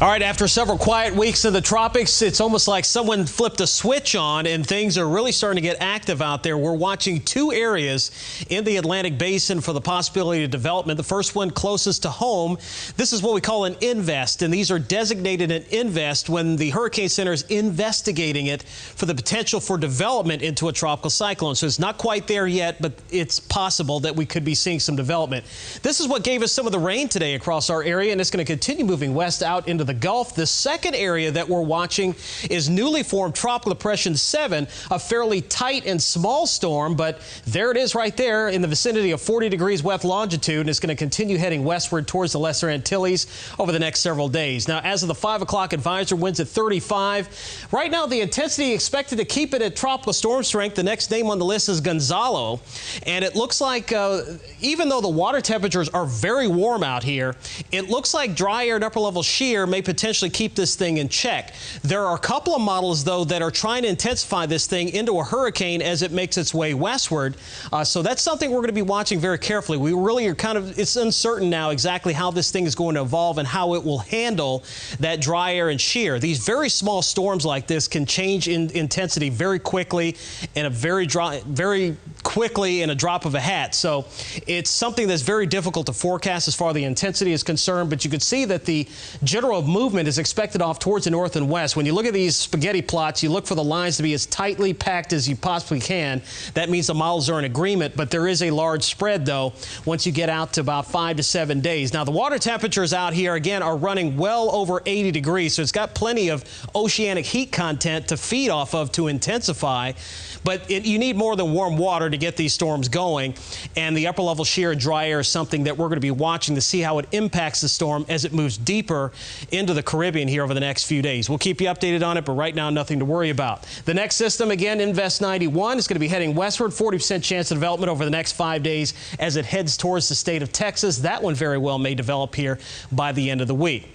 All right, after several quiet weeks in the tropics, it's almost like someone flipped a switch on and things are really starting to get active out there. We're watching two areas in the Atlantic Basin for the possibility of development. The first one closest to home, this is what we call an invest, and these are designated an invest when the Hurricane Center is investigating it for the potential for development into a tropical cyclone. So it's not quite there yet, but it's possible that we could be seeing some development. This is what gave us some of the rain today across our area, and it's going to continue moving west out into the Gulf. The second area that we're watching is newly formed Tropical Depression 7, a fairly tight and small storm, but there it is right there in the vicinity of 40 degrees west longitude, and it's going to continue heading westward towards the Lesser Antilles over the next several days. Now, as of the 5 o'clock advisor, winds at 35. Right now, the intensity expected to keep it at tropical storm strength. The next name on the list is Gonzalo, and it looks like even though the water temperatures are very warm out here, it looks like dry air and upper level shear may potentially keep this thing in check. There are a couple of models, though, that are trying to intensify this thing into a hurricane as it makes its way westward. So that's something we're going to be watching very carefully. We really are it's uncertain now exactly how this thing is going to evolve and how it will handle that dry air and shear. These very small storms like this can change in intensity very quickly and very quickly in a drop of a hat. So it's something that's very difficult to forecast as far as the intensity is concerned, but you can see that the general movement is expected off towards the north and west. When you look at these spaghetti plots, you look for the lines to be as tightly packed as you possibly can. That means the models are in agreement, but there is a large spread, though, once you get out to about 5 to 7 days. Now, the water temperatures out here, again, are running well over 80 degrees, so it's got plenty of oceanic heat content to feed off of to intensify. But you need more than warm water to get these storms going, and the upper level shear and dry air is something that we're going to be watching to see how it impacts the storm as it moves deeper into the Caribbean here over the next few days. We'll keep you updated on it, but right now, nothing to worry about. The next system, again, Invest 91, is going to be heading westward, 40% chance of development over the next 5 days as it heads towards the state of Texas. That one very well may develop here by the end of the week.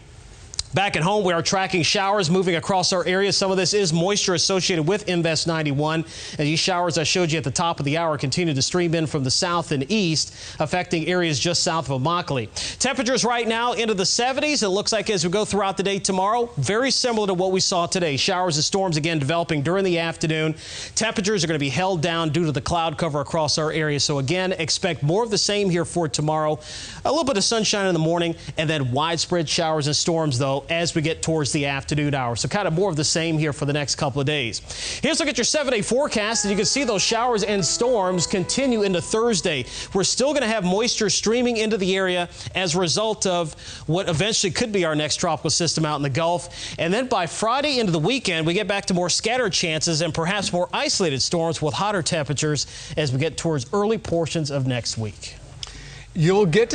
Back at home, we are tracking showers moving across our area. Some of this is moisture associated with Invest 91. And these showers I showed you at the top of the hour continue to stream in from the south and east, affecting areas just south of Immokalee. Temperatures right now into the 70s. It looks like as we go throughout the day tomorrow, very similar to what we saw today. Showers and storms again developing during the afternoon. Temperatures are going to be held down due to the cloud cover across our area. So again, expect more of the same here for tomorrow. A little bit of sunshine in the morning and then widespread showers and storms, though, as we get towards the afternoon hours. So kind of more of the same here for the next couple of days. Here's a look at your 7-day forecast, and you can see those showers and storms continue into Thursday. We're still going to have moisture streaming into the area as a result of what eventually could be our next tropical system out in the Gulf. And then by Friday into the weekend, we get back to more scattered chances and perhaps more isolated storms with hotter temperatures as we get towards early portions of next week. You'll get to